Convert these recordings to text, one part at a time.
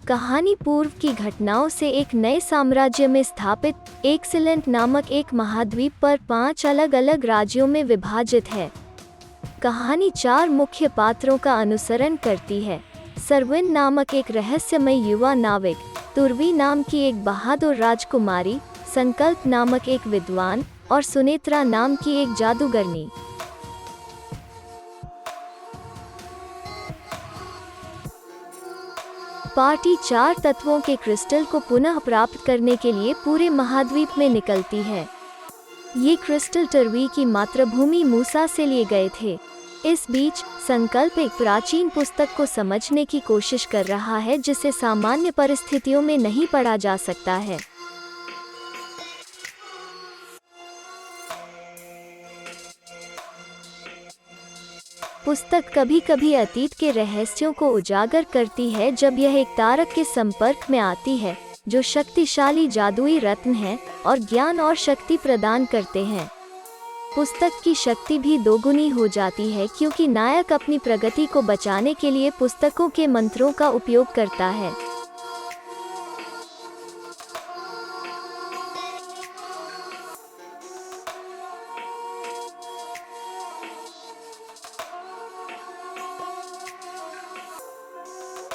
कहानी पूर्व की घटनाओं से एक नए साम्राज्य में स्थापित एक्सीलेंट नामक एक महाद्वीप पर 5 अलग-अलग राज्यों में विभाजित है। कहानी 4 मुख्य पात्रों का अनुसरण करती है। सरविन नामक एक रहस्यमय युवा नाविक, तुर्वी नाम की एक बहादुर राजकुमारी, संकल्प नामक एक विद्वान और सुनेत्रा नाम की एक जादूगरनी। पार्टी 4 तत्वों के क्रिस्टल को पुनः प्राप्त करने के लिए पूरे महाद्वीप में निकलती है। ये क्रिस्टल टर्वी की मातृभूमि मूसा से लिए गए थे। इस बीच संकल्प एक प्राचीन पुस्तक को समझने की कोशिश कर रहा है जिसे सामान्य परिस्थितियों में नहीं पढ़ा जा सकता है। पुस्तक कभी-कभी अतीत के रहस्यों को उजागर करती है जब यह एक तारक के संपर्क में आती है, जो शक्तिशाली जादुई रत्न है और ज्ञान और शक्ति प्रदान करते हैं। पुस्तक की शक्ति भी दोगुनी हो जाती है क्योंकि नायक अपनी प्रगति को बचाने के लिए पुस्तकों के मंत्रों का उपयोग करता है।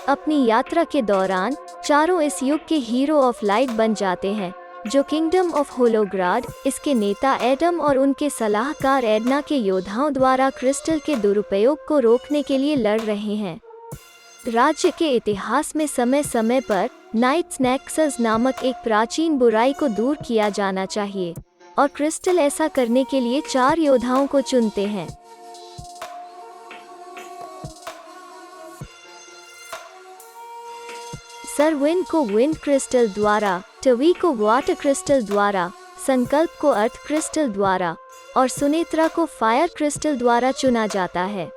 अपनी यात्रा के दौरान चारों इस युग के हीरो ऑफ लाइट बन जाते हैं, जो किंगडम ऑफ होलोग्राड, इसके नेता एडम और उनके सलाहकार एडना के योद्धाओं द्वारा क्रिस्टल के दुरुपयोग को रोकने के लिए लड़ रहे हैं। राज्य के इतिहास में समय समय पर नाइट्स नेक्सस नामक एक प्राचीन बुराई को दूर किया जाना चाहिए, और क्रिस्टल ऐसा करने के लिए 4 योद्धाओं को चुनते हैं। सरविन को विंड क्रिस्टल द्वारा, टवी को वाटर क्रिस्टल द्वारा, संकल्प को अर्थ क्रिस्टल द्वारा और सुनेत्रा को फायर क्रिस्टल द्वारा चुना जाता है।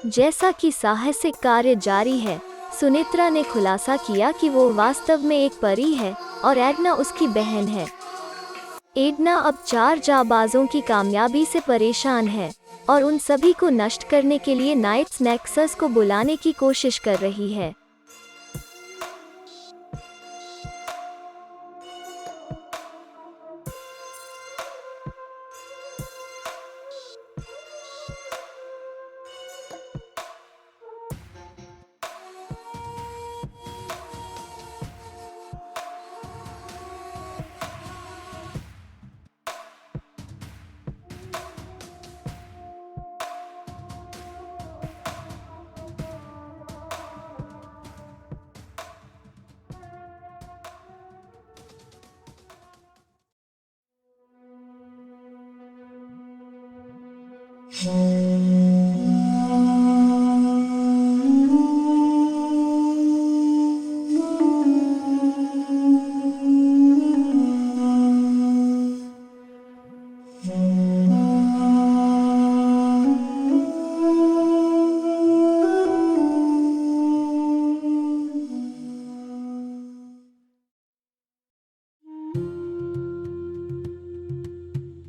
जैसा कि साहसिक कार्य जारी है, सुनेत्रा ने खुलासा किया कि वो वास्तव में एक परी है और एडना उसकी बहन है। एडना अब 4 जाबाजों की कामयाबी से परेशान है और उन सभी को नष्ट करने के लिए नाइट्स नेक्सस को बुलाने की कोशिश कर रही है।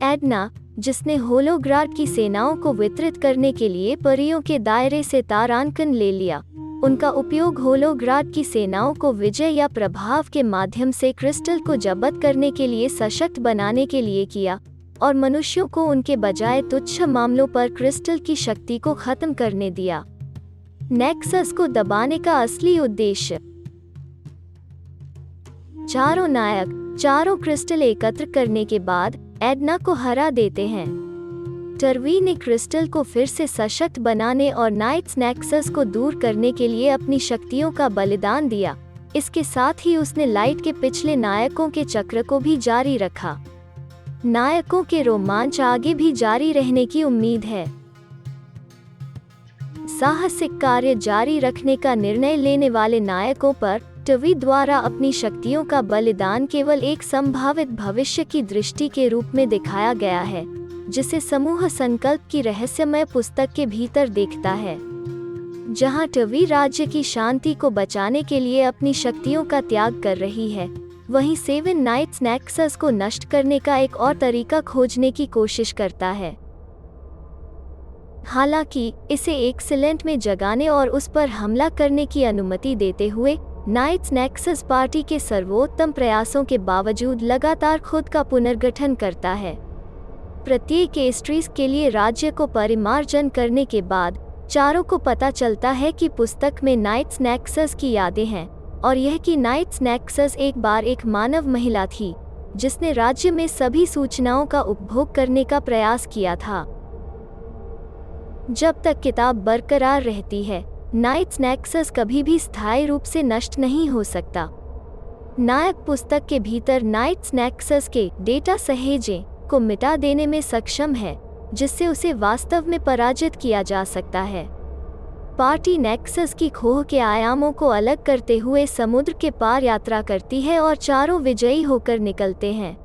एडना, जिसने होलोग्राड की सेनाओं को वितरित करने के लिए परियों के दायरे से तारांकन ले लिया, उनका उपयोग होलोग्राड की सेनाओं को विजय या प्रभाव के माध्यम से क्रिस्टल को जब्त करने के लिए सशक्त बनाने के लिए किया और मनुष्यों को उनके बजाय तुच्छ मामलों पर क्रिस्टल की शक्ति को खत्म करने दिया। नेक्सस को दबाने का असली उद्देश्य। चारों नायक चारों क्रिस्टल एकत्र करने के बाद एडना को हरा देते हैं। टर्वी ने क्रिस्टल को फिर से सशक्त बनाने और नाइट्स नेक्सस को दूर करने के लिए अपनी शक्तियों का बलिदान दिया। इसके साथ ही उसने लाइट के पिछले नायकों के चक्र को भी जारी रखा। नायकों के रोमांच आगे भी जारी रहने की उम्मीद है। साहसिक कार्य जारी रखने का निर्णय लेने वाले नायकों पर टवी द्वारा अपनी शक्तियों का बलिदान केवल एक संभावित भविष्य की दृष्टि के रूप में दिखाया गया है, जिसे समूह संकल्प की रहस्यमय पुस्तक के भीतर देखता है। जहां टवी राज्य की शांति को बचाने के लिए अपनी शक्तियों का त्याग कर रही है, वहीं सेवन नाइट्स नेक्सस को नष्ट करने का एक और तरीका खोजने की कोशिश करता है। हालांकि इसे एक्सीलेंट में जगाने और उस पर हमला करने की अनुमति देते हुए नाइट्स नेक्सस पार्टी के सर्वोत्तम प्रयासों के बावजूद लगातार खुद का पुनर्गठन करता है। प्रत्येक एस्ट्रीज के लिए राज्य को परिमार्जन करने के बाद चारों को पता चलता है कि पुस्तक में नाइट्स नेक्सस की यादें हैं, और यह कि नाइट्स नेक्सस एक बार एक मानव महिला थी जिसने राज्य में सभी सूचनाओं का उपभोग करने का प्रयास किया था। जब तक किताब बरकरार रहती है, नाइट्स नेक्सस कभी भी स्थायी रूप से नष्ट नहीं हो सकता। नायक पुस्तक के भीतर नाइट्स नेक्सस के डेटा सहेजें को मिटा देने में सक्षम है, जिससे उसे वास्तव में पराजित किया जा सकता है। पार्टी नेक्सस की खोह के आयामों को अलग करते हुए समुद्र के पार यात्रा करती है और चारों विजयी होकर निकलते हैं।